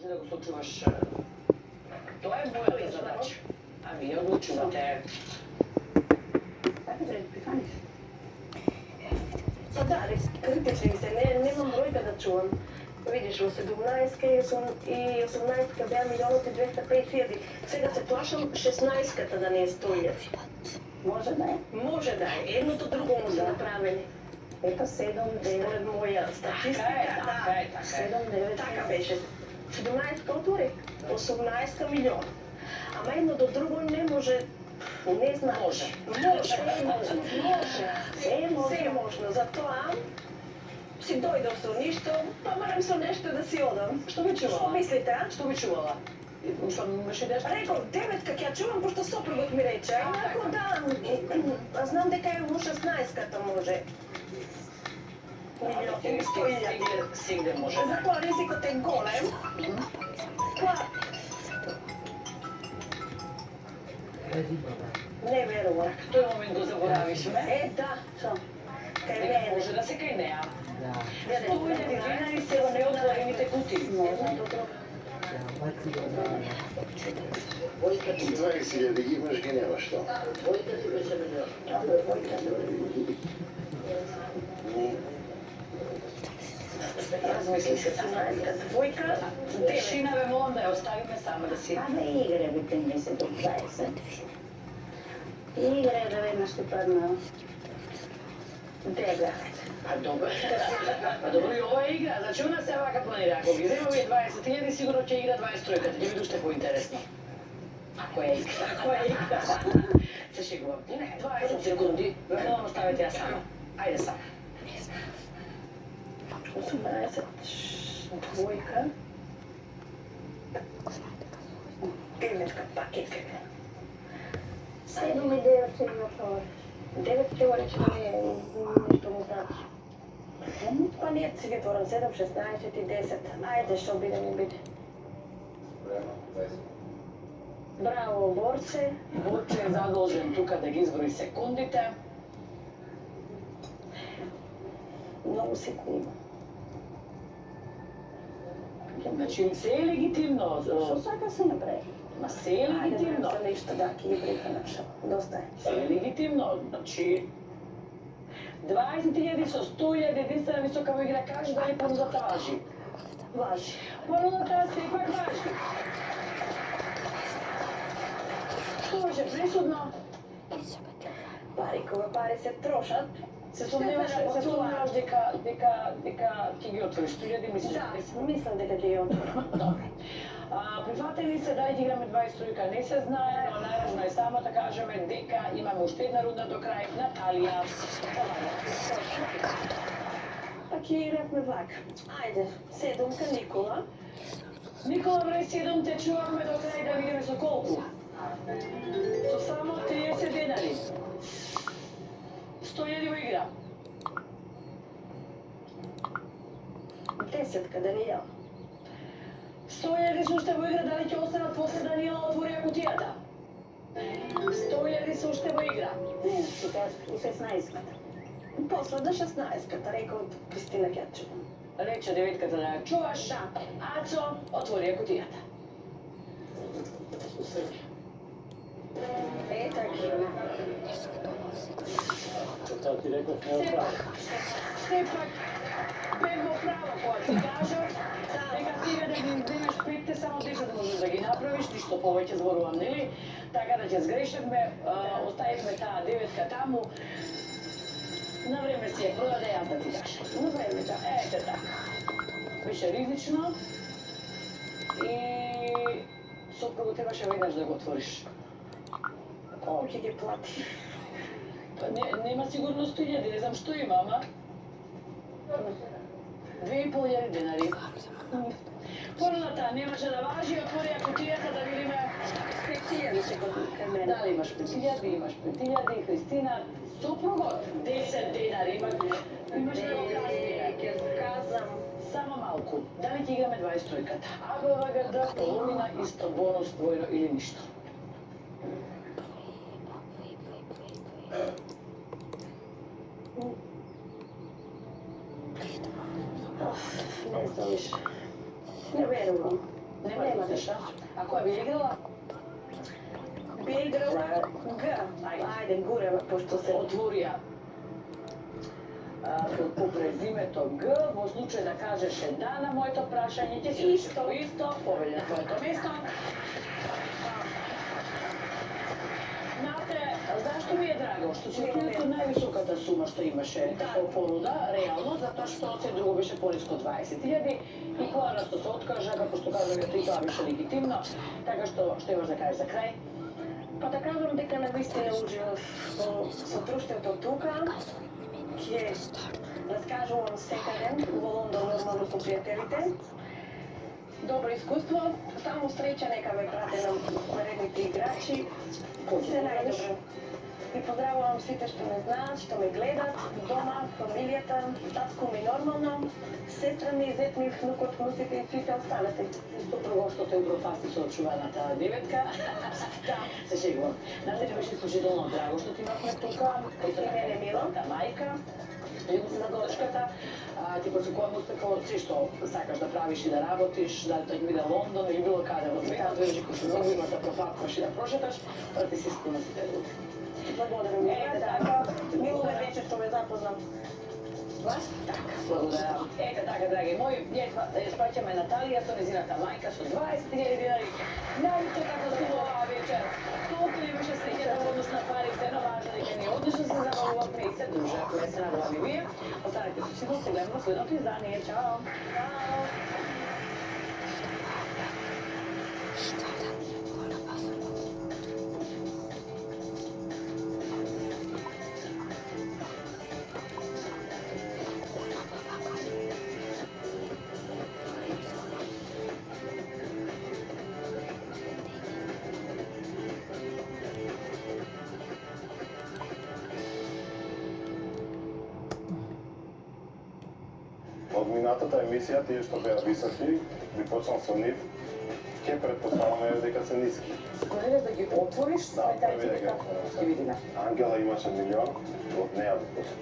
ти да го сочуваш. Тоа е мојата задача. А вие одлучувате. Така да приканиш. Па да, критични се, немам бројка да чувам. Видиш, во 17-ка и 18-ка беа 1.250.000. Сега се плашам 16-ката да не е 100.000. Може да е. Може да е, едното друго му се направени. Ето 7, 9. Според моја статистика, Така е. 7, 9. така беше. 17-ка отвори, 18-ка милион. Ама едно до друго не може, не знам. Може. Може, се е можно. Затоа си дојдов со ништо, па морам со нешто да си одам. Што би чувала? Што мислите, а? Што би чувала? Мислам, имаш идеја што? Реков, 9-ка ќе чувам, пошто сопругот ми рече. Инако да, знам дека е во 16-ката може. Сигде може. Затоа ризикот е голем. Па... Не верувам. Тој момент го заборавишме. Да, што? Кај Дека мене. може да се кај неа. Да. 100.000 динари се во неотворените кутии. Двојка ти 20.000 ги имаш, ги нема што. Двојка ти беше милион. Размисли се сама. 17-ка, двојка, 9. Тишина бе, молам да ја оставиме сама да си. Абе игре би те не се до 20. Игре да веднаш ти падна. Дега. А добро. А добро и ова е игра. Значи, у нас се вака планира. Ако ги земаме 20.000, сигурно ќе игра 23-ката. Ќе биде уште поинтересно. Ако е игра. Се шегувам. 20 секунди. Времено оставете ја сама. Ајде сама. 18, двојка. 9-ка пакетка. 7 и 9 се ми отвори. 9 теоретично не е нешто му значи. Па ние си ги творам 7, 16 и 10. Ајде, што биде ми биде. Браво, Борче. Борче е задолжен тука да ги изброи секундите. Многу секунди. Значи, се е легитимно. Што сака се направи? Ма се е Ајде, легитимно. за нешто, да, ќе ги преканаш. Доста е. Се е легитимно. Значи, 20.000 со 100.000 единствена висока во игра, кажи дали понудата важи. Важи. Понудата се ипак важи. Што беше присудно? Пари, кога пари се трошат, Се сомневаш дека ќе ги отвориш 100.000, мислиш? да, мислам дека ќе ја отворам. Добро. Прифатени се дали ќе играме 23-ка, не се знае, но најважно е само да кажеме дека имаме уште една рунда до крај. Наталија. Па ќе игравме влак. Ајде, 7-ка Никола. Никола број 7 те чуваме до крај да видиме со колку. Со само 30 денари. 100.000 во игра. 10-ка Данијел. 100.000 се уште во игра, дали ќе останат после Даниела отворија кутијата? 100.000 се уште во игра. Не, ти кажеш и 16-ката. После до 16-ката, рекол Кристина ќе ја чувам. Рече 9-ката да ја чуваш. Ацо, отворија кутијата. Е, така. Тоа ти реков не е право. Сепак, бев во право кога ти кажав, дека сега да ги издемеш 5, само 10 можеш да ги направиш, ништо повеќе зборувам, нели? Така да ќе сгрешевме, оставивме таа 9-ка таму. На време си ја продаде, јас да ти кажам. На време, да. Ете така. Беше ризично и сопругот требаше веднаш да го отвориш. Колку ќе ги плати? Па нема сигурно 100.000, не знам што има, ама 2.500 денари. Понудата немаше да важи, отворија кутијата да видиме 5.000 се го кај мене. дали имаш 5.000, имаш 5.000, Христина, сопругот 10 денари, имаш да го кажеш. Ќе казам. Само малку, дали ќе играме 23-ката? АБВГД, половина, исто, бонус, двојно или ништо? Не знам више. Не верувам. Нема Нема да нешто. А која би играла? Би играла Г. Ајде, гуре, пошто се... Отворија по презимето Г, во случај да кажеше да на моето прашање, ќе си исто, повеќе на твоето место. Знате, зашто ми е драго? Што си открито највисоката сума што имаше како понуда, реално, затоа што се друго беше пониско 20.000 и порасто се откажа, како што кажа, и тоа беше легитимно, така што имаш да кажеш за крај? Па да кажам дека навистина уживав во содружеството тука. Ќе раскажувам секој ден во Лондон нормално со пријателите. Добро искуство, само среќа нека ме прате на наредните играчи. Се најдобро. И поздравувам сите што ме знаат, што ме гледат, дома, фамилијата, татко ми нормално, сестра ми, зет ми, внукот, внуците и сите останете. Супругот што те упропасти со очуваната деветка. Да, се шегувам. Знаете ли беше исклучително драго што ти имавме тука, кај се мене милата мајка, на дочката, ти посекувам успеха се што сакаш да правиш и да работиш, дали тоа ќе биде Лондон или било каде во светот, вежи кој што многу има да профакваш и да прошеташ, да ти се искуна сите други. Благодарам. Ете Така, мило ме беше што ме запознам. Благодарам. Ете така, драги мои, ние спраќаме Наталија со незината мајка со 20.000 динари. Најте како се оваа вечер. Толку не беше среќата во однос на парите, но важно дека ние одлично се забавувавме и се дружа. Ако не се надувам и вие, останете со сигурно, се гледаме во следното издание. Чао! Од минатата емисија, тие што беа високи, би почнал со нив, ќе предпоставаме дека се ниски. Ако не да ги отвориш, Да, први да ги ќе видиме. Ангела имаше 1 милион, од неја би почнал.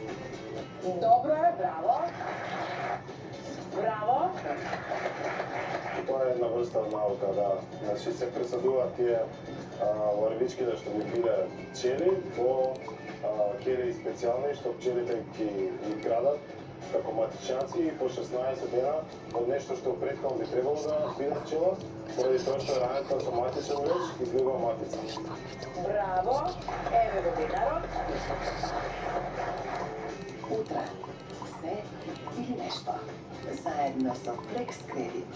Добро е, браво. Браво. И тоа е една врста од наука, да. Значи се пресадуваат тие ларвички што ги биле пчели во келии специјални, што пчелите ги крадат како матичјанци и по 16 дена од нешто што претходно би требало да биде пчела, поради тоа што рањето со матичен леч излива матица. Браво. Еве го динарот. Утре се или нешто. Заедно со Flex Credit.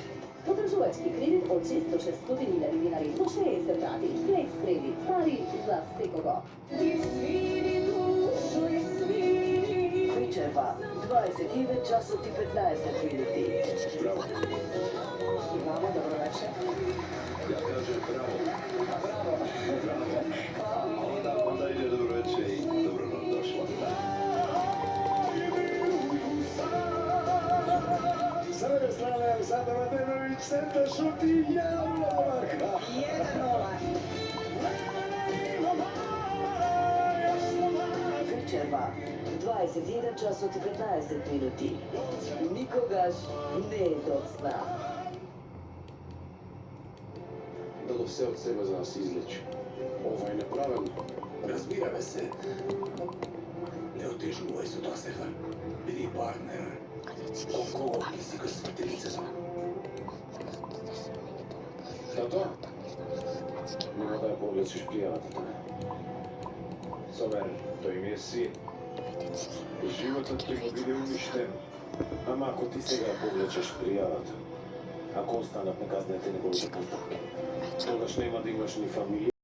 Потржувачки кредит од 6 до 600.000 динари до 60 рати. Flex Credit. Пари за секого. Вечерва, 29 часот и 15 минути. Браво. Имаме добро вечер. Ja kažem bravo. Bravo. Onda ide dobro večer i dobro nam došla. Sa druge strane, Aleksandar Mladenović, centar šuti, javno marka. 1-0. Вечерва, 21 часот и 15 минути. Никогаш не е доцна. Дало все од себе за да се излечи. Ова е неправилно. Разбираме се. Не отежнувај со тоа, Стефан. Биди партнер. Колко ти си ка светеницата? Што тоа? Нема да ја повлечеш пријавата таа. Собер, тој ми е син. Животот ќе го биде уништен. Ама ако ти сега ја повлечеш пријавата, ако останат неказнете неговите постапки, тогаш нема да имаш ни фамилија,